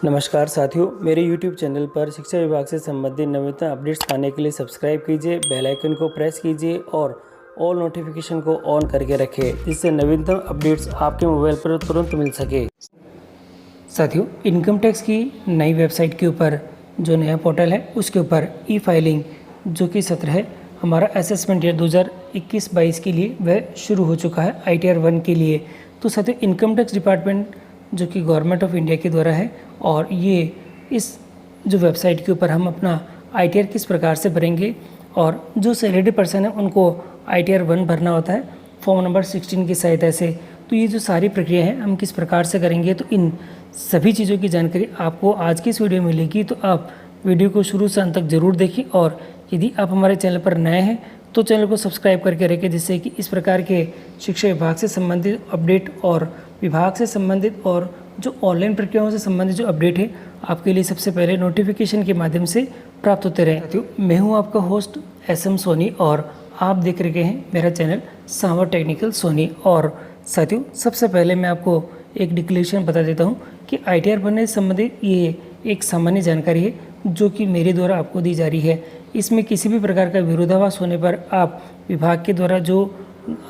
नमस्कार साथियों, मेरे YouTube चैनल पर शिक्षा विभाग से संबंधित नवीनतम अपडेट्स पाने के लिए सब्सक्राइब कीजिए, बेल आइकन को प्रेस कीजिए और ऑल नोटिफिकेशन को ऑन करके रखें, जिससे नवीनतम अपडेट्स आपके मोबाइल पर तुरंत मिल सके। साथियों, इनकम टैक्स की नई वेबसाइट के ऊपर जो नया पोर्टल है उसके ऊपर ई फाइलिंग जो कि सत्र है हमारा असेसमेंट ईयर 2021-22 के लिए वह शुरू हो चुका है ITR 1 के लिए। तो साथियों, इनकम टैक्स डिपार्टमेंट जो कि गवर्नमेंट ऑफ इंडिया के द्वारा है और ये इस जो वेबसाइट के ऊपर हम अपना ITR किस प्रकार से भरेंगे और जो सैलरी पर्सन है उनको ITR 1 भरना होता है फॉर्म नंबर 16 की सहायता से। तो ये जो सारी प्रक्रिया है हम किस प्रकार से करेंगे, तो इन सभी चीज़ों की जानकारी आपको आज की इस वीडियो में मिलेगी। तो आप वीडियो को शुरू से अंत तक जरूर देखें और यदि आप हमारे चैनल पर नए हैं तो चैनल को सब्सक्राइब करके रखें, जिससे कि इस प्रकार के शिक्षा विभाग से संबंधित अपडेट और विभाग से संबंधित और जो ऑनलाइन प्रक्रियाओं से संबंधित जो अपडेट है आपके लिए सबसे पहले नोटिफिकेशन के माध्यम से प्राप्त होते रहे। साथियों, मैं हूं आपका होस्ट SM सोनी और आप देख रहे हैं मेरा चैनल सांवर टेक्निकल सोनी। और साथियों, सबसे पहले मैं आपको एक डिक्लेरेशन बता देता हूं कि ITR बनने से संबंधित ये एक सामान्य जानकारी है जो कि मेरे द्वारा आपको दी जा रही है। इसमें किसी भी प्रकार का विरोधाभास होने पर आप विभाग के द्वारा जो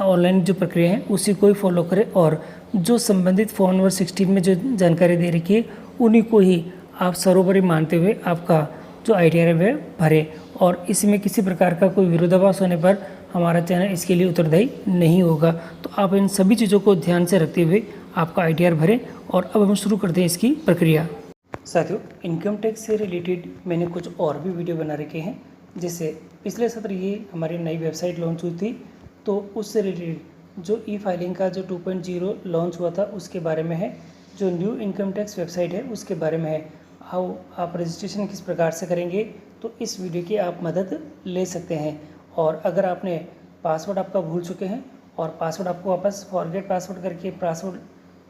ऑनलाइन जो प्रक्रिया है उसी को ही फॉलो करें और जो संबंधित फॉर्म नंबर 16 में जो जानकारी दे रखी है उन्हीं को ही आप सर्वोपरि मानते हुए आपका जो ITR है वह भरें। और इसमें किसी प्रकार का कोई विरोधाभास होने पर हमारा चैनल इसके लिए उत्तरदायी नहीं होगा। तो आप इन सभी चीज़ों को ध्यान से रखते हुए आपका ITR भरें। और अब हम शुरू करते हैं इसकी प्रक्रिया। साथियों, इनकम टैक्स से रिलेटेड मैंने कुछ और भी वीडियो बना रखे हैं, जैसे पिछले सत्र ये हमारी नई वेबसाइट लॉन्च हुई थी तो उससे रिलेटेड जो ई फाइलिंग का जो 2.0 लॉन्च हुआ था उसके बारे में है, जो न्यू इनकम टैक्स वेबसाइट है उसके बारे में है, हाउ आप रजिस्ट्रेशन किस प्रकार से करेंगे, तो इस वीडियो की आप मदद ले सकते हैं। और अगर आपने पासवर्ड आपका भूल चुके हैं और पासवर्ड आपको वापस फॉरगेट पासवर्ड करके पासवर्ड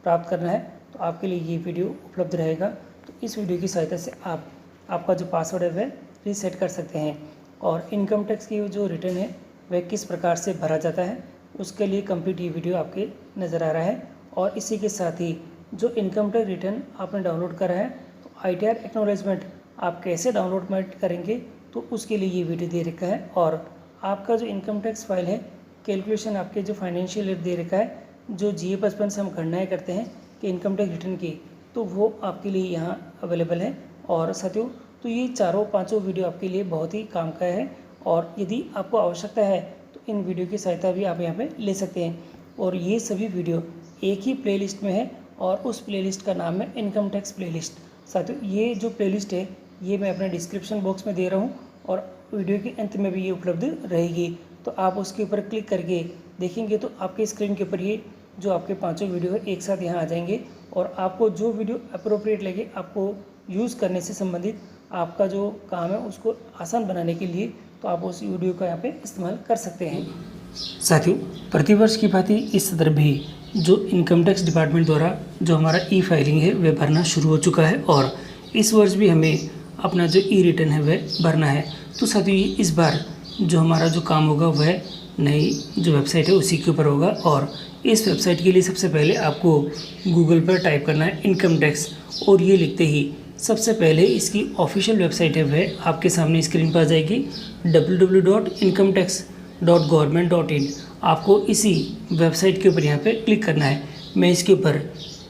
प्राप्त करना है तो आपके लिए ये वीडियो उपलब्ध रहेगा। तो इस वीडियो की सहायता से आप आपका जो पासवर्ड है वह रीसेट कर सकते हैं। और इनकम टैक्स की जो रिटर्न है वह किस प्रकार से भरा जाता है उसके लिए कंप्लीट ये वीडियो आपके नज़र आ रहा है। और इसी के साथ ही जो इनकम टैक्स रिटर्न आपने डाउनलोड करा है तो ITR एक्नॉलेजमेंट आप कैसे डाउनलोड करेंगे तो उसके लिए ये वीडियो दे रखा है। और आपका जो इनकम टैक्स फाइल है कैलकुलेशन आपके जो फाइनेंशियल ईयर दे रखा है, जो GA 55 से हम गणनाएँ करते हैं कि इनकम टैक्स रिटर्न की, तो वो आपके लिए यहाँ अवेलेबल है। और साथियों, तो ये चारों पांचों वीडियो आपके लिए बहुत ही काम का है और यदि आपको आवश्यकता है तो इन वीडियो की सहायता भी आप यहाँ पे ले सकते हैं। और ये सभी वीडियो एक ही प्लेलिस्ट में है और उस प्लेलिस्ट का नाम है इनकम टैक्स प्लेलिस्ट। साथियों, ये जो प्लेलिस्ट है ये मैं अपने डिस्क्रिप्शन बॉक्स में दे रहा हूँ और वीडियो के अंत में भी ये उपलब्ध रहेगी। तो आप उसके ऊपर क्लिक करके देखेंगे तो आपके स्क्रीन के ऊपर ये जो आपके पाँचों वीडियो है एक साथ यहाँ आ जाएंगे और आपको जो वीडियो अप्रोप्रिएट लगे आपको यूज़ करने से संबंधित आपका जो काम है उसको आसान बनाने के लिए तो आप उस वीडियो का यहाँ पे इस्तेमाल कर सकते हैं। साथियों, प्रतिवर्ष की भांति इस सत्र भी जो इनकम टैक्स डिपार्टमेंट द्वारा जो हमारा ई फाइलिंग है वह भरना शुरू हो चुका है और इस वर्ष भी हमें अपना जो ई रिटर्न है वह भरना है। तो साथियों, इस बार जो हमारा जो काम होगा वह नई जो वेबसाइट है उसी के ऊपर होगा। और इस वेबसाइट के लिए सबसे पहले आपको गूगल पर टाइप करना है इनकम टैक्स और ये लिखते ही सबसे पहले इसकी ऑफिशियल वेबसाइट है वह आपके सामने स्क्रीन पर आ जाएगी www.incometax.government.in। आपको इसी वेबसाइट के ऊपर यहाँ पे क्लिक करना है। मैं इसके ऊपर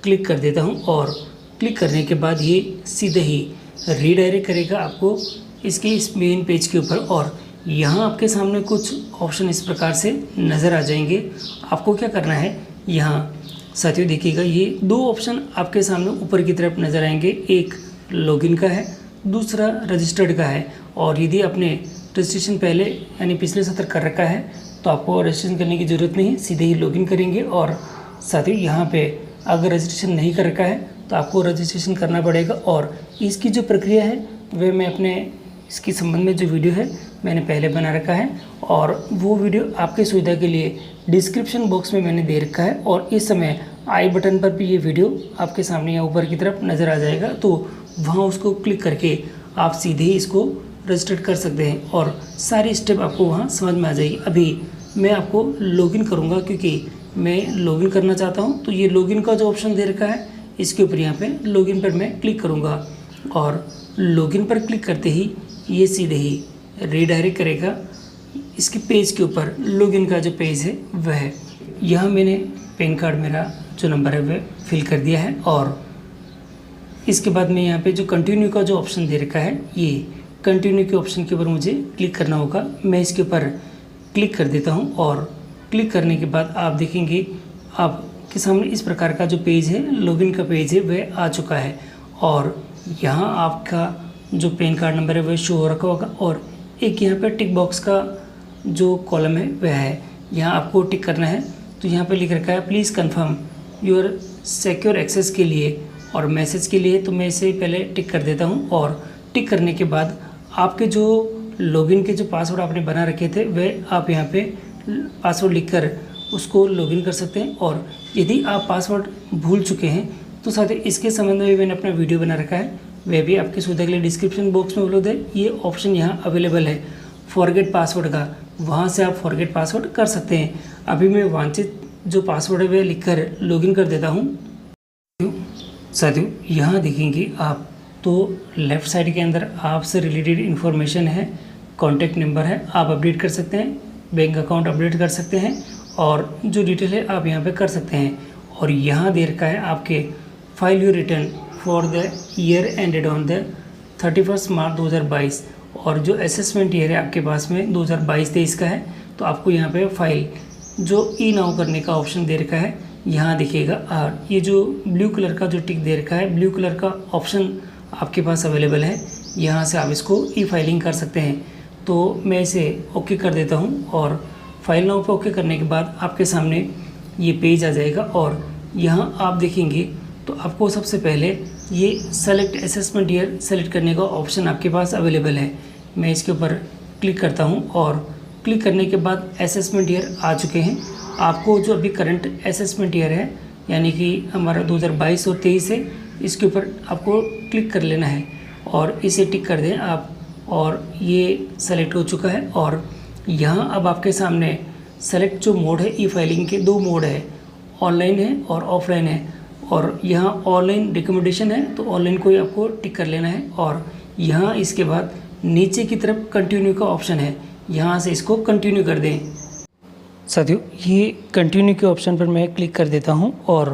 क्लिक कर देता हूँ और क्लिक करने के बाद ये सीधे ही रीडायरेक्ट करेगा आपको इसके इस मेन पेज के ऊपर और यहाँ आपके सामने कुछ ऑप्शन इस प्रकार से नज़र आ जाएंगे। आपको क्या करना है, यहाँ साथियों देखिएगा ये दो ऑप्शन आपके सामने ऊपर की तरफ नज़र आएंगे, एक लॉगिन का है, दूसरा रजिस्टर्ड का है। और यदि आपने रजिस्ट्रेशन पहले यानी पिछले सत्र कर रखा है तो आपको रजिस्ट्रेशन करने की ज़रूरत नहीं, सीधे ही लॉगिन करेंगे। और साथियों, यहाँ पे अगर रजिस्ट्रेशन नहीं कर रखा है तो आपको रजिस्ट्रेशन करना पड़ेगा। और इसकी जो प्रक्रिया है वह मैं अपने इसके संबंध में जो वीडियो है मैंने पहले बना रखा है और वो वीडियो आपके सुविधा के लिए डिस्क्रिप्शन बॉक्स में मैंने दे रखा है। और इस समय आई बटन पर भी ये वीडियो आपके सामने यहाँ ऊपर की तरफ नज़र आ जाएगा, तो वहाँ उसको क्लिक करके आप सीधे ही इसको रजिस्टर कर सकते हैं और सारी स्टेप आपको वहाँ समझ में आ जाएगी। अभी मैं आपको लॉगिन करूँगा क्योंकि मैं लॉगिन करना चाहता हूँ। तो ये लॉगिन का जो ऑप्शन दे रखा है इसके ऊपर यहाँ पे लॉगिन पर मैं क्लिक करूँगा और लॉगिन पर क्लिक करते ही ये सीधे ही रीडायरेक्ट करेगा इसके पेज के ऊपर। लॉगिन का जो पेज है वह है। यहाँ मैंने पैन कार्ड मेरा जो नंबर है वह फिल कर दिया है और इसके बाद में यहाँ पे जो कंटिन्यू का जो ऑप्शन दे रखा है, ये कंटिन्यू के ऑप्शन के ऊपर मुझे क्लिक करना होगा। मैं इसके ऊपर क्लिक कर देता हूँ और क्लिक करने के बाद आप देखेंगे आपके सामने इस प्रकार का जो पेज है, लॉगिन का पेज है, वह आ चुका है और यहाँ आपका जो पैन कार्ड नंबर है वह शो हो रखा होगा और एक यहाँ पे टिक बॉक्स का जो कॉलम है वह है, यहाँ आपको टिक करना है। तो यहाँ पे लिख रखा है please confirm your secure access के लिए और मैसेज के लिए, तो मैं इसे पहले टिक कर देता हूँ और टिक करने के बाद आपके जो लॉगिन के जो पासवर्ड आपने बना रखे थे वह आप यहाँ पे पासवर्ड लिखकर उसको लॉगिन कर सकते हैं। और यदि आप पासवर्ड भूल चुके हैं तो साथ ही इसके संबंध में मैंने अपना वीडियो बना रखा है, वह भी आपकी सुविधा के लिए डिस्क्रिप्शन बॉक्स में उपलब्ध है। ये ऑप्शन यहाँ अवेलेबल है फॉरगेट पासवर्ड का, वहाँ से आप फॉरगेट पासवर्ड कर सकते हैं। अभी मैं वांछित जो पासवर्ड है वह लिखकर लॉगिन कर देता हूँ। साथियों यहाँ देखेंगे आप तो लेफ़्ट साइड के अंदर आपसे रिलेटेड इन्फॉर्मेशन है, कॉन्टैक्ट नंबर है, आप अपडेट कर सकते हैं, बैंक अकाउंट अपडेट कर सकते हैं और जो डिटेल है आप यहाँ पे कर सकते हैं। और यहाँ दे रखा है आपके file your return for the year ended on the 31 मार्च 2022 और जो असेसमेंट ईयर है आपके पास में 2022-23 का है। तो आपको यहाँ पे फाइल जो ई नाउ करने का ऑप्शन दे रखा है यहाँ दिखेगा और ये जो ब्लू कलर का जो टिक दे रखा है, ब्लू कलर का ऑप्शन आपके पास अवेलेबल है, यहाँ से आप इसको ई फाइलिंग कर सकते हैं। तो मैं इसे ओके कर देता हूँ और फाइल नाउ पे ओके करने के बाद आपके सामने ये पेज आ जाएगा और यहाँ आप देखेंगे तो आपको सबसे पहले ये सेलेक्ट असेसमेंट ईयर सेलेक्ट करने का ऑप्शन आपके पास अवेलेबल है। मैं इसके ऊपर क्लिक करता हूँ और क्लिक करने के बाद असेसमेंट ईयर आ चुके हैं। आपको जो अभी करंट असेसमेंट ईयर है यानी कि हमारा 2022 और 23 है, इसके ऊपर आपको क्लिक कर लेना है और इसे टिक कर दें आप और ये सेलेक्ट हो चुका है। और यहाँ अब आपके सामने सेलेक्ट जो मोड है ई फाइलिंग के दो मोड है, ऑनलाइन है और ऑफलाइन है। और यहाँ ऑनलाइन रिकमेंडेशन है तो ऑनलाइन को ही आपको टिक कर लेना है और यहाँ इसके बाद नीचे की तरफ कंटिन्यू का ऑप्शन है, यहाँ से इसको कंटिन्यू कर दें। साथियों ये कंटिन्यू के ऑप्शन पर मैं क्लिक कर देता हूँ और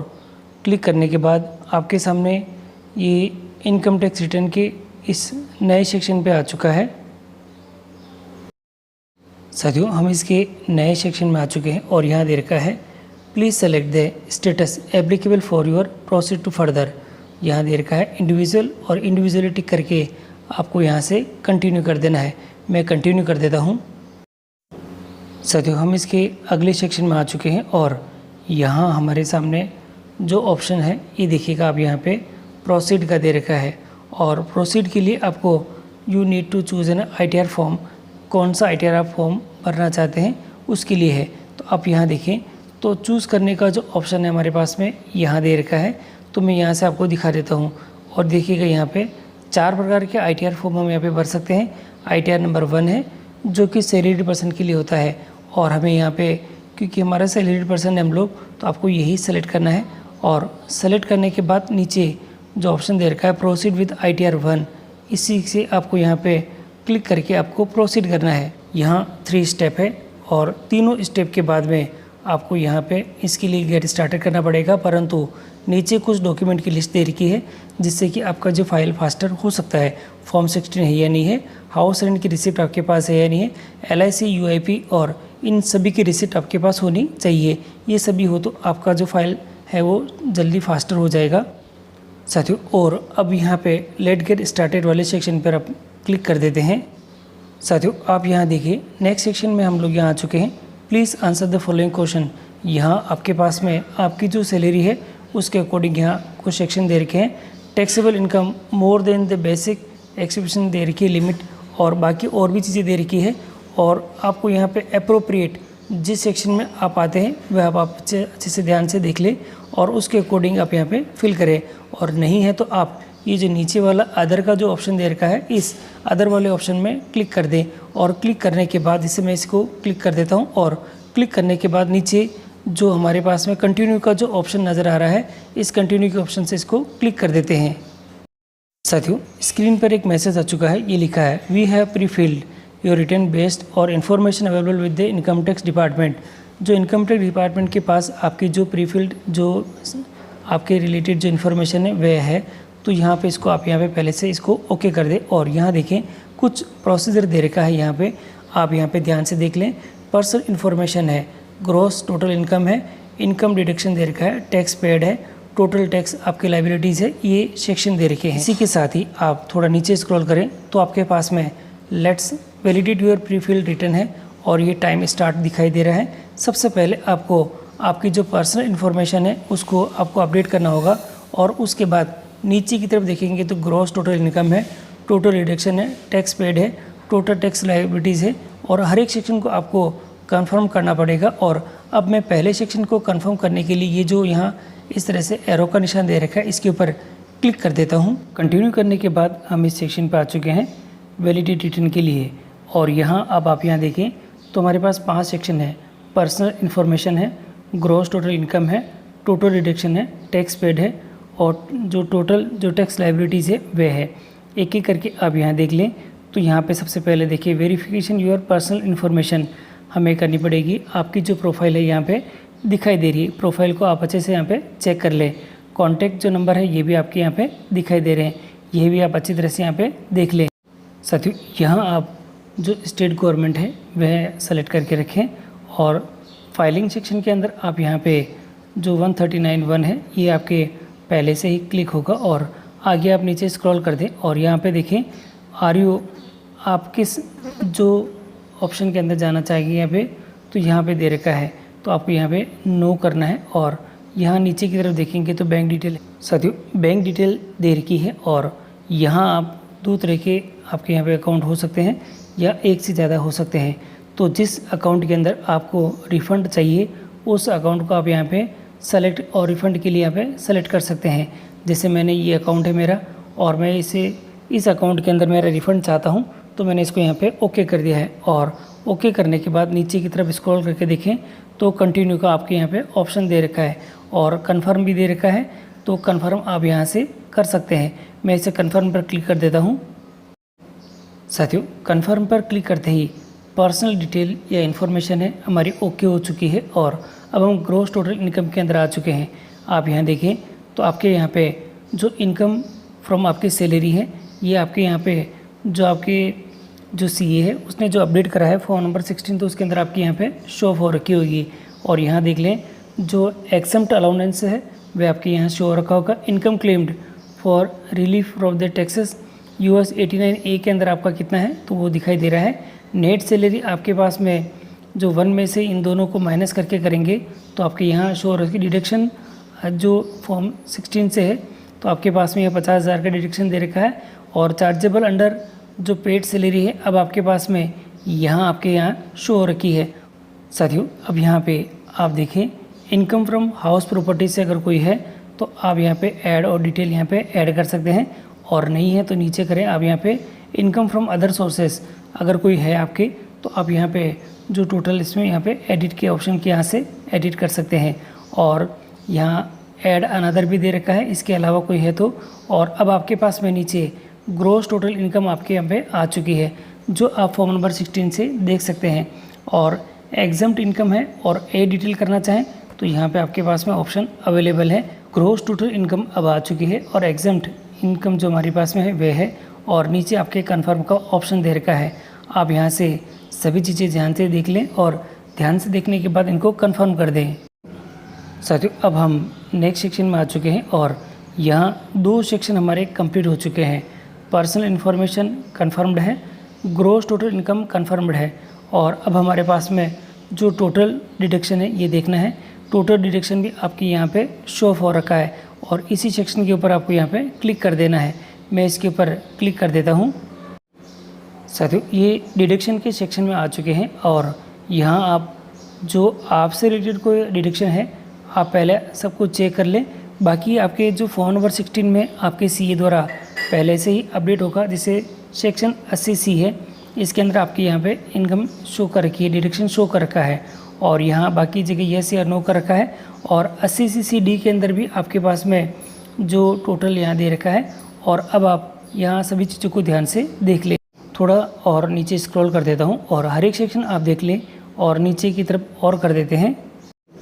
क्लिक करने के बाद आपके सामने ये इनकम टैक्स रिटर्न के इस नए सेक्शन पे आ चुका है। साथियों हम इसके नए सेक्शन में आ चुके हैं और यहाँ दे रखा है please select the status applicable for your proceed to further. यहाँ दे रखा है इंडिविजुअल और इंडिविजुअली टिक करके आपको यहाँ से कंटिन्यू कर देना है। मैं कंटिन्यू कर देता हूँ। साथियों हम इसके अगले सेक्शन में आ चुके हैं और यहाँ हमारे सामने जो ऑप्शन है ये देखिएगा आप यहाँ पे प्रोसीड का दे रखा है और प्रोसीड के लिए आपको you need to choose an ITR form, कौन सा ITR आप फॉर्म भरना चाहते हैं उसके लिए है। तो आप यहाँ देखें तो चूज़ करने का जो ऑप्शन है हमारे पास में यहाँ दे रखा है, तो मैं यहाँ से आपको दिखा देता हूँ। और देखिएगा यहाँ पे 4 प्रकार के ITR फॉर्म हम यहाँ पे भर सकते हैं। ITR नंबर 1 है जो कि सैलरीड पर्सन के लिए होता है और हमें यहाँ पे क्योंकि हमारा सैलरीड पर्सन है हम लोग, तो आपको यही सेलेक्ट करना है। और सेलेक्ट करने के बाद नीचे जो ऑप्शन दे रखा है प्रोसीड विद ITR 1, इसी से आपको यहाँ पे क्लिक करके आपको प्रोसीड करना है। यहाँ 3 स्टेप है और तीनों स्टेप के बाद में आपको यहाँ पे इसके लिए गेट स्टार्टेड करना पड़ेगा, परंतु नीचे कुछ डॉक्यूमेंट की लिस्ट दे रखी है जिससे कि आपका जो फाइल फास्टर हो सकता है। फॉर्म 16 है या नहीं है, हाउस रेंट की रिसिप्ट आपके पास है या नहीं है, LIC UIP और इन सभी की रिसिप्ट आपके पास होनी चाहिए। ये सभी हो तो आपका जो फाइल है वो जल्दी फास्टर हो जाएगा साथियों। और अब यहाँ पे लेट गेट स्टार्टेड वाले सेक्शन पर आप क्लिक कर देते हैं। साथियों आप यहाँ देखिए नेक्स्ट सेक्शन में हम लोग यहाँ आ चुके हैं। Please answer the following question. यहाँ आपके पास में आपकी जो सैलरी है उसके अकॉर्डिंग यहाँ कुछ सेक्शन दे रखे हैं। Taxable income more than the basic expectation दे रखी है लिमिट और बाकी और भी चीज़ें दे रखी है। और आपको यहाँ पे अप्रोप्रिएट जिस सेक्शन में आप आते हैं वह आप अच्छे से ध्यान से देख लें और उसके अकॉर्डिंग आप यहाँ पे फिल करें। और नहीं है तो आप ये जो नीचे वाला अदर का जो ऑप्शन दे रखा है इस अदर वाले ऑप्शन में क्लिक कर दें। और क्लिक करने के बाद इसे मैं इसको क्लिक कर देता हूँ और क्लिक करने के बाद नीचे जो हमारे पास में कंटिन्यू का जो ऑप्शन नज़र आ रहा है, इस कंटिन्यू के ऑप्शन से इसको क्लिक कर देते हैं। साथियों, स्क्रीन पर एक मैसेज आ चुका है। ये लिखा है, we have pre filled your return based on information available with the income tax department. जो इनकम टैक्स डिपार्टमेंट के पास आपकी जो प्री फिल्ड जो आपके रिलेटेड जो इन्फॉर्मेशन है वह है, तो यहाँ पे इसको आप यहाँ पे पहले से इसको ओके कर दें। और यहाँ देखें कुछ प्रोसीजर दे रखा है, यहाँ पे आप यहाँ पे ध्यान से देख लें। पर्सनल इन्फॉर्मेशन है, ग्रॉस टोटल इनकम है, इनकम डिडक्शन दे रखा है, टैक्स पेड है, टोटल टैक्स आपके लाइबिलिटीज़ है, ये सेक्शन दे रखे हैं। इसी के साथ ही आप थोड़ा नीचे स्क्रॉल करें तो आपके पास में let's validate your pre filled return है और ये टाइम स्टार्ट दिखाई दे रहा है। सबसे पहले आपको आपकी जो पर्सनल इन्फॉर्मेशन है उसको आपको अपडेट करना होगा और उसके बाद नीचे की तरफ देखेंगे तो ग्रॉस टोटल इनकम है, टोटल डिडक्शन है, टैक्स पेड है, टोटल टैक्स लाइबिलिटीज़ है और हर एक सेक्शन को आपको कंफर्म करना पड़ेगा। और अब मैं पहले सेक्शन को कंफर्म करने के लिए ये जो यहाँ इस तरह से एरो का निशान दे रखा है, इसके ऊपर क्लिक कर देता हूँ। कंटिन्यू करने के बाद हम इस सेक्शन पे आ चुके हैं वैलिडेट रिटर्न के लिए। और यहाँ अब आप यहाँ देखें तो हमारे पास 5 सेक्शन है। पर्सनल इन्फॉर्मेशन है, ग्रॉस टोटल इनकम है, टोटल डिडक्शन है, टैक्स पेड है और जो टोटल जो टैक्स लाइबिलिटीज़ है वह है। एक एक करके आप यहाँ देख लें तो यहाँ पे सबसे पहले देखिए वेरिफिकेशन योर पर्सनल इन्फॉर्मेशन हमें करनी पड़ेगी। आपकी जो प्रोफाइल है यहाँ पे दिखाई दे रही है, प्रोफाइल को आप अच्छे से यहाँ पे चेक कर लें। कॉन्टैक्ट जो नंबर है ये भी आपके यहाँ पे दिखाई दे रहे हैं, ये भी आप अच्छी तरह से यहाँ पे देख लें। साथियों, यहाँ आप जो स्टेट गवर्नमेंट है वह सेलेक्ट करके रखें और फाइलिंग सेक्शन के अंदर आप यहाँ पे जो 139(1) है ये आपके पहले से ही क्लिक होगा और आगे आप नीचे स्क्रॉल कर दें और यहाँ पे देखें आप किस जो ऑप्शन के अंदर जाना चाहिए यहाँ पे, तो यहाँ पे दे रखा है तो आपको यहाँ पे नो करना है। और यहाँ नीचे की तरफ देखेंगे तो बैंक डिटेल, साथियों बैंक डिटेल दे रखी है और यहाँ आप 2 तरह के आपके यहाँ पे अकाउंट हो सकते हैं या एक से ज़्यादा हो सकते हैं। तो जिस अकाउंट के अंदर आपको रिफ़ंड चाहिए उस अकाउंट को आप यहाँ पे सेलेक्ट और रिफ़ंड के लिए यहाँ पे सेलेक्ट कर सकते हैं। जैसे मैंने ये अकाउंट है मेरा और मैं इस अकाउंट के अंदर मेरा रिफ़ंड चाहता हूँ, तो मैंने इसको यहाँ पे ओके कर दिया है। और ओके करने के बाद नीचे की तरफ स्क्रॉल करके देखें तो कंटिन्यू का आपके यहाँ पे ऑप्शन दे रखा है और कन्फर्म भी दे रखा है, तो कन्फर्म आप यहाँ से कर सकते हैं। मैं इसे कन्फर्म पर क्लिक कर देता हूँ। साथियों, कन्फर्म पर क्लिक करते ही पर्सनल डिटेल या इन्फॉर्मेशन है हमारी ओके हो चुकी है और अब हम ग्रॉस टोटल इनकम के अंदर आ चुके हैं। आप यहाँ देखें तो आपके यहाँ पे जो इनकम फ्रॉम आपकी सैलरी है ये आपके यहाँ पे जो सीए है उसने जो अपडेट करा है फॉर्म नंबर 16, तो उसके अंदर आपकी यहाँ पे शो हो रखी होगी। और यहाँ देख लें जो एक्सेम्प्ट अलाउंस है वह आपके यहाँ शो रखा होगा। Income claimed for relief from the taxes US 89A के अंदर आपका कितना है तो वो दिखाई दे रहा है। नेट सैलरी आपके पास में जो 1 में से इन दोनों को माइनस करके करेंगे तो आपके यहाँ शो रखी डिडक्शन जो फॉर्म 16 से है तो आपके पास में यह 50,000 का डिडक्शन दे रखा है। और चार्जेबल अंडर जो पेड सैलरी है अब आपके पास में यहाँ आपके यहाँ शो हो रखी है। साथियों, अब यहाँ पे आप देखें इनकम फ्रॉम हाउस प्रॉपर्टी से अगर कोई है तो आप यहाँ पे ऐड और डिटेल यहाँ पे ऐड कर सकते हैं और नहीं है तो नीचे करें। आप यहाँ पे इनकम फ्रॉम अदर सोर्सेस अगर कोई है आपके तो आप यहाँ पे जो टोटल इसमें यहाँ पे एडिट के ऑप्शन के यहाँ से एडिट कर सकते हैं और यहाँ ऐड अनदर भी दे रखा है इसके अलावा कोई है तो। और अब आपके पास में नीचे ग्रॉस टोटल इनकम आपके यहाँ पे आ चुकी है जो आप फॉर्म नंबर 16 से देख सकते हैं। और एग्जम्प्ट इनकम है और ए डिटेल करना चाहें तो यहाँ पे आपके पास में ऑप्शन अवेलेबल है। ग्रॉस टोटल इनकम अब आ चुकी है और एग्जम्प्ट इनकम जो हमारे पास में है वह है और नीचे आपके कन्फर्म का ऑप्शन दे रखा है। आप यहाँ से सभी चीज़ें ध्यान से देख लें और ध्यान से देखने के बाद इनको कन्फर्म कर दें। साथियों, अब हम नेक्स्ट सेक्शन में आ चुके हैं और यहाँ 2 सेक्शन हमारे कंप्लीट हो चुके हैं। पर्सनल इन्फॉर्मेशन कन्फर्म्ड है, ग्रॉस टोटल इनकम कन्फर्म्ड है और अब हमारे पास में जो टोटल डिडक्शन है ये देखना है। टोटल डिडक्शन भी आपकी यहाँ पे शो हो रखा है और इसी सेक्शन के ऊपर आपको यहाँ पे क्लिक कर देना है। मैं इसके ऊपर क्लिक कर देता हूँ। साथियों, ये डिडक्शन के सेक्शन में आ चुके हैं और यहाँ आप जो आपसे रिलेटेड कोई डिडक्शन है आप पहले सब कुछ चेक कर लें। बाकी आपके जो फॉर्म नंबर 16 में आपके सीए द्वारा पहले से ही अपडेट होगा, जिसे सेक्शन 80C है, इसके अंदर आपकी यहाँ पे इनकम शो कर रखी है, डिडक्शन शो कर रखा है और यहाँ बाकी जगह येस या नो कर रखा है। और 80cc/d के अंदर भी आपके पास में जो टोटल यहाँ दे रखा है। और अब आप यहाँ सभी चीज़ों को ध्यान से देख लें। थोड़ा और नीचे स्क्रॉल कर देता हूँ और हर एक सेक्शन आप देख लें और नीचे की तरफ और कर देते हैं।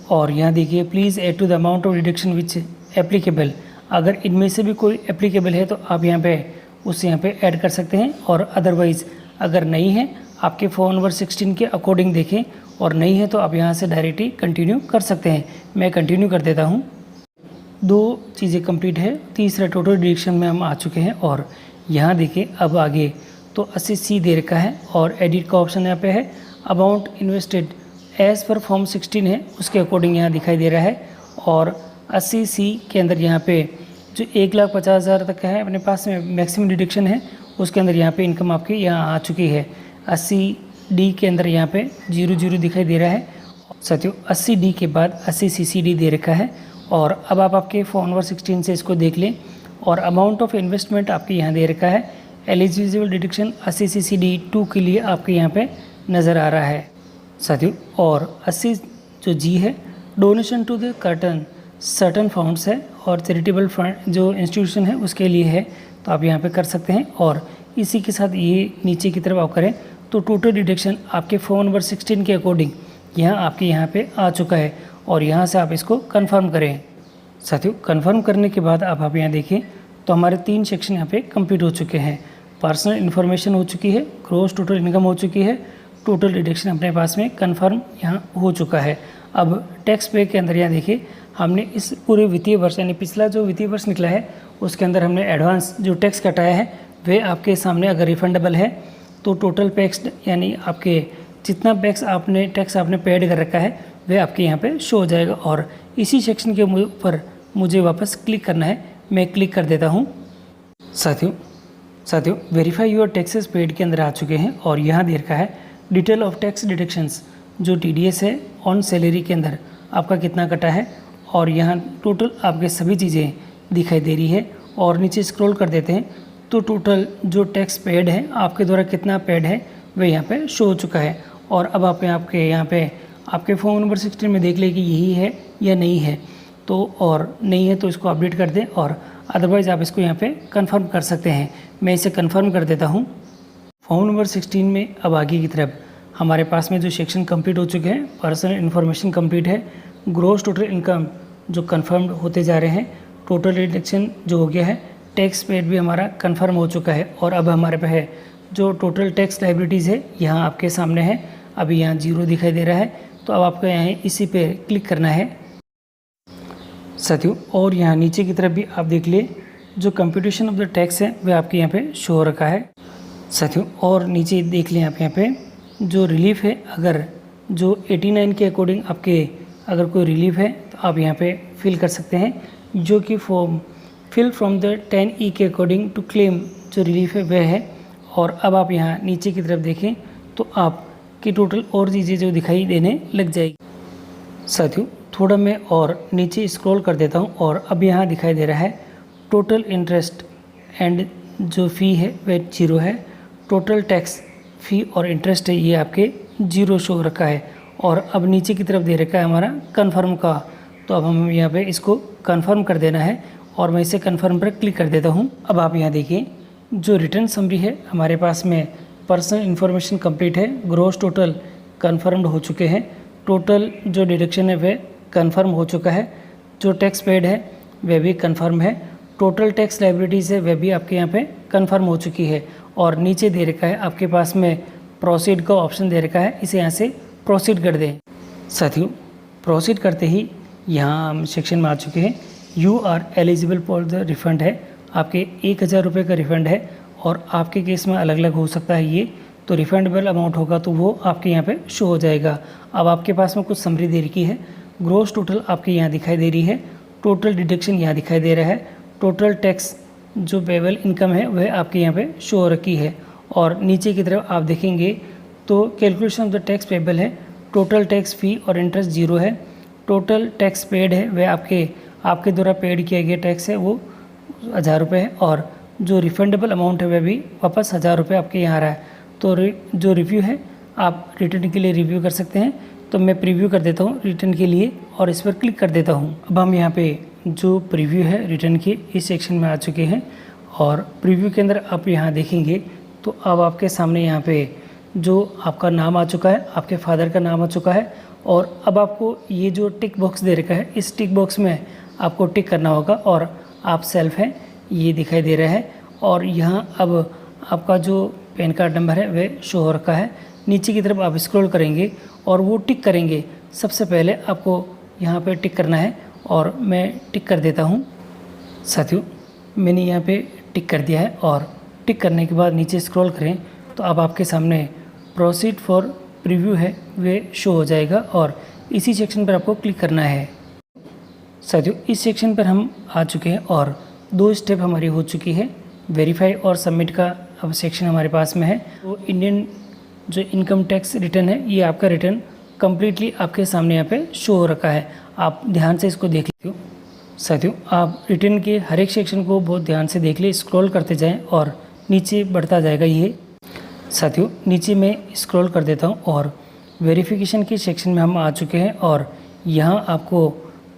और यहाँ देखिए, please add to the amount of deduction which applicable. अगर इनमें से भी कोई एप्लीकेबल है तो आप यहाँ पे उसे यहाँ पे ऐड कर सकते हैं, और अदरवाइज़ अगर नहीं है आपके फॉर्म नंबर 16 के अकॉर्डिंग देखें, और नहीं है तो आप यहाँ से डायरेक्टली कंटिन्यू कर सकते हैं। मैं कंटिन्यू कर देता हूँ। 2 चीज़ें कंप्लीट है, तीसरा टोटल डिडक्शन में हम आ चुके हैं। और यहाँ देखिए अब आगे तो 80C दे रखा है और एडिट का ऑप्शन यहाँ पे है। Amount invested as per form 16 है उसके अकॉर्डिंग यहाँ दिखाई दे रहा है। और 80C के अंदर यहाँ पे जो 1,50,000 तक है अपने पास में मैक्सिमम डिडक्शन है, उसके अंदर यहाँ पे इनकम आपकी यहाँ आ चुकी है। 80D के अंदर यहाँ पे 00 दिखाई दे रहा है। साथियों 80D के बाद 80CCD दे रखा है। और अब आप आपके फॉर्म नंबर 16 से इसको देख लें। और अमाउंट ऑफ इन्वेस्टमेंट आपके यहाँ दे रखा है। एलिजिबल डिडक्शन 80CCD2 के लिए आपके यहाँ पे नज़र आ रहा है साथियों। और 80 जो जी है, donation to the certain funds है और चैरिटेबल फंड जो इंस्टीट्यूशन है उसके लिए है, तो आप यहाँ पे कर सकते हैं। और इसी के साथ ये नीचे की तरफ आप करें तो टोटल डिडक्शन आपके फॉर्म नंबर 16 के अकॉर्डिंग यहाँ आपके यहाँ पे आ चुका है। और यहाँ से आप इसको कंफर्म करें साथियों। कंफर्म करने के बाद आप यहाँ देखें तो हमारे 3 सेक्शन यहाँ पे कंप्लीट हो चुके हैं। पर्सनल इन्फॉर्मेशन हो चुकी है, ग्रॉस टोटल इनकम हो चुकी है, टोटल डिडक्शन अपने पास में कंफर्म यहाँ हो चुका है। अब टैक्स पे के अंदर यहाँ देखिए, हमने इस पूरे वित्तीय वर्ष यानी पिछला जो वित्तीय वर्ष निकला है उसके अंदर हमने एडवांस जो टैक्स कटाया है वे आपके सामने अगर रिफंडेबल है तो टोटल टैक्स यानी आपके जितना टैक्स आपने पेड कर रखा है वह आपके यहाँ पे शो हो जाएगा। और इसी सेक्शन के ऊपर मुझे वापस क्लिक करना है, मैं क्लिक कर देता हूँ। साथियों वेरीफाई योर टैक्सेस पेड के अंदर आ चुके हैं और यहाँ दे रखा है डिटेल ऑफ टैक्स डिडक्शंस, जो TDS है ऑन सैलरी के अंदर आपका कितना कटा है। और यहाँ टोटल आपके सभी चीज़ें दिखाई दे रही है। और नीचे स्क्रॉल कर देते हैं तो टोटल जो टैक्स पेड है आपके द्वारा कितना पेड है वह यहाँ पे शो हो चुका है। और अब आपके यहाँ पे आपके फॉर्म नंबर 16 में देख लें कि यही है या नहीं है, तो और नहीं है तो इसको अपडेट कर दें, और अदरवाइज़ आप इसको यहाँ पे कंफर्म कर सकते हैं। मैं इसे कंफर्म कर देता हूँ। फॉर्म नंबर 16 में अब आगे की तरफ हमारे पास में जो सेक्शन कंप्लीट हो चुके हैं, पर्सनल इन्फॉर्मेशन कंप्लीट है, ग्रॉस टोटल इनकम जो कंफर्म होते जा रहे हैं, टोटल डिडक्शन जो हो गया है, टैक्स पेड भी हमारा कंफर्म हो चुका है। और अब हमारे पे है जो टोटल टैक्स लाइबिलिटीज़ है यहाँ आपके सामने है, अभी यहाँ 0 दिखाई दे रहा है, तो अब आपको यहाँ इसी पे क्लिक करना है साथियों। और यहाँ नीचे की तरफ भी आप देख लिए जो कंप्यूटेशन ऑफ द टैक्स है वह आपके यहाँ पे शो हो रखा है साथियों। और नीचे देख लें आप यहाँ पे जो रिलीफ है, अगर जो 89 के अकॉर्डिंग आपके अगर कोई रिलीफ है तो आप यहाँ पे फिल कर सकते हैं, जो कि form fill from the 10E के अकॉर्डिंग टू क्लेम जो रिलीफ है वह है। और अब आप यहाँ नीचे की तरफ देखें तो आपकी टोटल और चीज़ें जो दिखाई देने लग जाएगी साथियों। थोड़ा मैं और नीचे स्क्रॉल कर देता हूँ और अब यहाँ दिखाई दे रहा है टोटल इंटरेस्ट एंड जो फ़ी है वह 0 है, टोटल टैक्स फ़ी और इंटरेस्ट है ये आपके 0 शो रखा है। और अब नीचे की तरफ दे रखा है हमारा कन्फर्म का, तो अब हमें यहाँ पे इसको कन्फर्म कर देना है और मैं इसे कन्फर्म पर क्लिक कर देता हूँ। अब आप यहाँ देखिए जो रिटर्न समरी है हमारे पास में पर्सनल इन्फॉर्मेशन कंप्लीट है, ग्रॉस टोटल कन्फर्म्ड हो चुके हैं, टोटल जो डिडक्शन है वह कन्फर्म हो चुका है, जो टैक्स पेड है वह भी कन्फर्म है, टोटल टैक्स लाइबिलिटीज़ है वह भी आपके यहाँ पे कन्फर्म हो चुकी है। और नीचे दे रखा है आपके पास में प्रोसीड का ऑप्शन दे रखा है, इसे यहाँ से प्रोसीड कर दें साथियों। प्रोसीड करते ही यहाँ हम सेक्शन में आ चुके हैं। You are eligible for the refund है, आपके 1000 रुपये का रिफ़ंड है और आपके केस में अलग अलग हो सकता है ये, तो रिफ़ंडेबल अमाउंट होगा तो वो आपके यहाँ पे शो हो जाएगा। अब आपके पास में कुछ समरी दे रखी है, ग्रॉस टोटल आपके यहाँ दिखाई दे रही है, टोटल डिडक्शन यहाँ दिखाई दे रहा है, टोटल टैक्स जो पेबल इनकम है वह आपके यहाँ पे शो हो रखी है। और नीचे की तरफ आप देखेंगे तो calculation of the tax payable है, टोटल टैक्स फ़ी और इंटरेस्ट 0 है, टोटल टैक्स पेड है वह आपके द्वारा पेड किया गया टैक्स है वो 1000 रुपये है, और जो रिफंडेबल अमाउंट है वह भी वापस 1000 रुपये आपके यहाँ आ रहा है। तो जो रिव्यू है आप रिटर्न के लिए रिव्यू कर सकते हैं, तो मैं प्रीव्यू कर देता हूँ रिटर्न के लिए और इस पर क्लिक कर देता हूँ। अब हम यहाँ पे जो प्रीव्यू है रिटर्न के इस सेक्शन में आ चुके हैं और प्रीव्यू के अंदर आप यहाँ देखेंगे तो अब आपके सामने यहाँ पे जो आपका नाम आ चुका है, आपके फादर का नाम आ चुका है और अब आपको ये जो टिक बॉक्स दे रखा है इस टिक बॉक्स में आपको टिक करना होगा और आप सेल्फ हैं ये दिखाई दे रहा है और यहाँ अब आपका जो पैन कार्ड नंबर है वह शो हो रखा है। नीचे की तरफ आप स्क्रॉल करेंगे और वो टिक करेंगे। सबसे पहले आपको यहाँ पे टिक करना है और मैं टिक कर देता हूँ। साथियों मैंने यहाँ पे टिक कर दिया है और टिक करने के बाद नीचे स्क्रॉल करें तो अब आपके सामने प्रोसीड फॉर प्रीव्यू है वे शो हो जाएगा और इसी सेक्शन पर आपको क्लिक करना है। साथियों इस सेक्शन पर हम आ चुके हैं और 2 स्टेप हमारी हो चुकी है। वेरीफाई और सबमिट का अब सेक्शन हमारे पास में है। तो इंडियन जो इनकम टैक्स रिटर्न है ये आपका रिटर्न कम्प्लीटली आपके सामने यहाँ पे शो हो रखा है। आप ध्यान से इसको देख लीजिए। साथियों आप रिटर्न के हर एक सेक्शन को बहुत ध्यान से देख ले, स्क्रॉल करते जाएं और नीचे बढ़ता जाएगा ये। साथियों नीचे मैं स्क्रॉल कर देता हूँ और वेरिफिकेशन के सेक्शन में हम आ चुके हैं और यहाँ आपको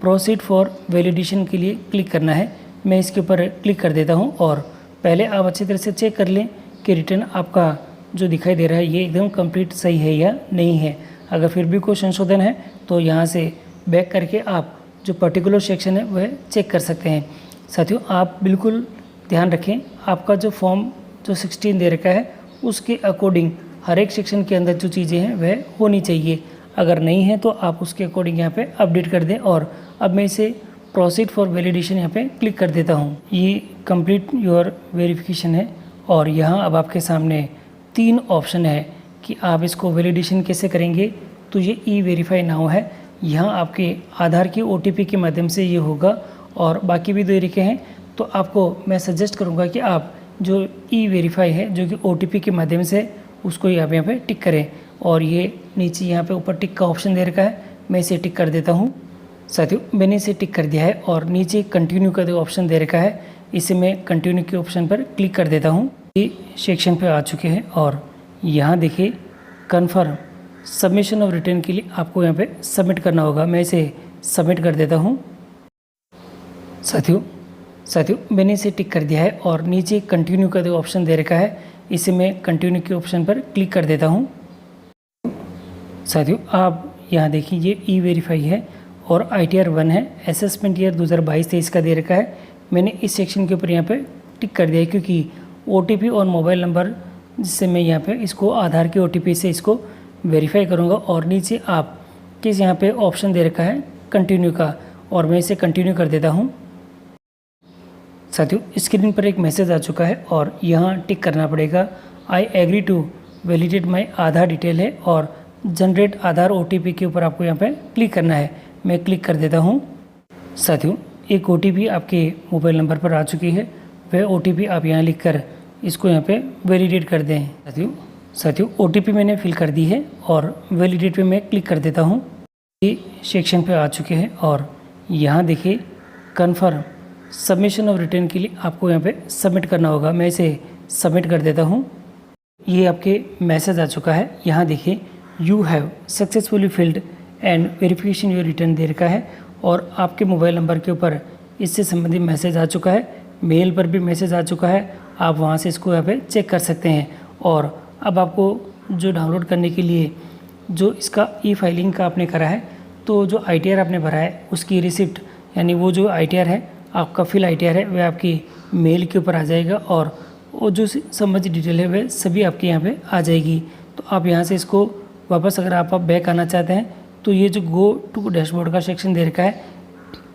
प्रोसीड फॉर वैलिडेशन के लिए क्लिक करना है। मैं इसके ऊपर क्लिक कर देता हूँ और पहले आप अच्छी तरह से चेक कर लें कि रिटर्न आपका जो दिखाई दे रहा है ये एकदम कंप्लीट सही है या नहीं है। अगर फिर भी कोई संशोधन है तो यहाँ से बैक करके आप जो पर्टिकुलर सेक्शन है वह चेक कर सकते हैं। साथियों आप बिल्कुल ध्यान रखें, आपका जो फॉर्म जो 16 दे रखा है उसके अकॉर्डिंग हर एक सेक्शन के अंदर जो चीज़ें हैं वह होनी चाहिए। अगर नहीं है तो आप उसके अकॉर्डिंग यहाँ पे अपडेट कर दें। और अब मैं इसे प्रोसीड फॉर वैलिडेशन यहाँ पे क्लिक कर देता हूँ। ये कंप्लीट योर वेरिफिकेशन है और यहाँ अब आपके सामने 3 ऑप्शन है कि आप इसको वैलिडेशन कैसे करेंगे। तो ये ई वेरीफाई नाउ है, यहाँ आपके आधार की OTP के माध्यम से ये होगा और बाकी भी 2 तरीके हैं। तो आपको मैं सजेस्ट करूँगा कि आप जो ई वेरीफाई है जो कि OTP के माध्यम से उसको आप यहाँ पे टिक करें और ये नीचे यहाँ पे ऊपर टिक का ऑप्शन दे रखा है, मैं इसे टिक कर देता हूँ। साथियों मैंने इसे टिक कर दिया है और नीचे कंटिन्यू का जो ऑप्शन दे रखा है इसे मैं कंटिन्यू के ऑप्शन पर क्लिक कर देता हूँ। ये सेक्शन पे आ चुके हैं और यहाँ देखिए कन्फर्म सबमिशन ऑफ रिटर्न के लिए आपको यहाँ पे सबमिट करना होगा। मैं इसे सबमिट कर देता हूँ। साथियों मैंने इसे टिक कर दिया है और नीचे कंटिन्यू का जो ऑप्शन दे रखा है इसे मैं कंटिन्यू के ऑप्शन पर क्लिक कर देता हूँ। साथियों आप यहाँ देखिए ये ई वेरीफाई है और ITR 1 है, असेसमेंट ईयर 2022-23 का दे रखा है। मैंने इस सेक्शन के ऊपर यहाँ पे टिक कर दिया है क्योंकि OTP और मोबाइल नंबर जिससे मैं यहाँ पे इसको आधार के OTP से इसको वेरीफाई करूँगा। और नीचे आप किस यहाँ पे ऑप्शन दे रखा है कंटिन्यू का और मैं इसे कंटिन्यू कर देता हूँ। साथियों स्क्रीन पर एक मैसेज आ चुका है और यहाँ टिक करना पड़ेगा I agree to validate my Aadhaar detail है और जनरेट आधार OTP के ऊपर आपको यहाँ पे क्लिक करना है। मैं क्लिक कर देता हूँ। साथियों एक OTP आपके मोबाइल नंबर पर आ चुकी है, वह OTP आप यहाँ लिखकर इसको यहाँ पे वैलिडेट कर दें। साथियों OTP मैंने फिल कर दी है और वैलिडेट पे मैं क्लिक कर देता हूँ। ये सेक्शन पे आ चुके हैं और यहाँ देखिए कन्फर्म सबमिशन ऑफ रिटर्न के लिए आपको यहाँ पे सबमिट करना होगा। मैं इसे सबमिट कर देता हूँ। ये आपके मैसेज आ चुका है। यहाँ देखिए you have successfully filed and verification your return दे रखा है और आपके मोबाइल नंबर के ऊपर इससे संबंधित मैसेज आ चुका है। मेल पर भी मैसेज आ चुका है, आप वहाँ से इसको यहाँ पे चेक कर सकते हैं। और अब आपको जो डाउनलोड करने के लिए जो इसका ई-फाइलिंग का आपने करा है तो जो ITR आपने भरा है उसकी रिसिप्ट यानी वो जो ITR है आपका फिल ITR है वह आपकी मेल के ऊपर आ जाएगा और वो जो संबंधित डिटेल है वह सभी आपके यहाँ पे आ जाएगी। तो आप यहाँ से इसको वापस अगर आप बैक आना चाहते हैं तो ये जो गो टू डैशबोर्ड का सेक्शन दे रखा है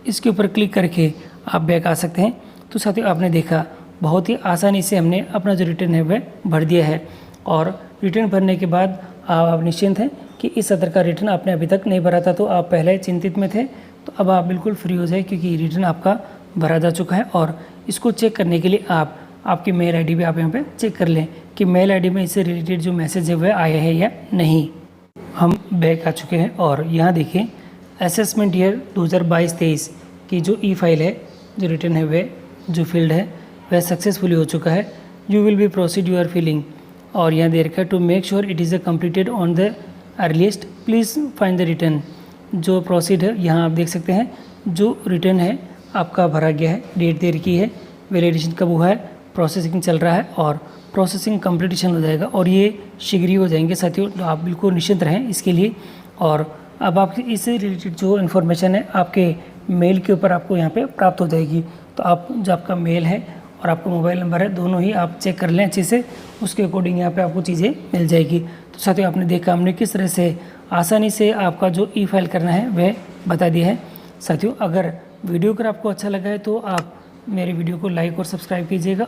इसके ऊपर क्लिक करके आप बैक आ सकते हैं। तो साथियों आपने देखा बहुत ही आसानी से हमने अपना जो रिटर्न है वह भर दिया है और रिटर्न भरने के बाद आप निश्चिंत हैं कि इस सत्र का रिटर्न आपने अभी तक नहीं भरा था तो आप पहले चिंतित में थे, तो अब आप बिल्कुल फ्री हो जाए क्योंकि रिटर्न आपका भरा जा चुका है। और इसको चेक करने के लिए आप आपकी मेल ID भी आप यहाँ पे चेक कर लें कि मेल ID में इससे रिलेटेड जो मैसेज है वह आया है या नहीं। हम बैक आ चुके हैं और यहाँ देखिए असेसमेंट ईयर 2022-23 की जो ई-फाइल है जो रिटर्न है वह जो फील्ड है वह सक्सेसफुली हो चुका है। You will be proceed your filing और यहाँ दे रखा है to make sure it is a completed on the earliest please find the return. जो प्रोसीड है यहाँ आप देख सकते हैं, जो रिटर्न है आपका भरा गया है, डेट दे रखी है, वैलिडेशन कब हुआ है, प्रोसेसिंग चल रहा है और प्रोसेसिंग कंप्लीटेशन हो जाएगा और ये शीघ्र ही हो जाएंगे साथियों। तो आप बिल्कुल निश्चिंत रहें इसके लिए। और अब आप इससे रिलेटेड जो इन्फॉर्मेशन है आपके मेल के ऊपर आपको यहाँ पे प्राप्त हो जाएगी। तो आप जो आपका मेल है और आपका मोबाइल नंबर है, दोनों ही आप चेक कर लें अच्छे से, उसके अकॉर्डिंग यहाँ पे आपको चीज़ें मिल जाएगी। तो साथियों आपने देखा हमने किस तरह से आसानी से आपका जो ई फाइल करना है वह बता दिया है। साथियों अगर वीडियो अगर आपको अच्छा लगा है तो आप मेरे वीडियो को लाइक और सब्सक्राइब कीजिएगा।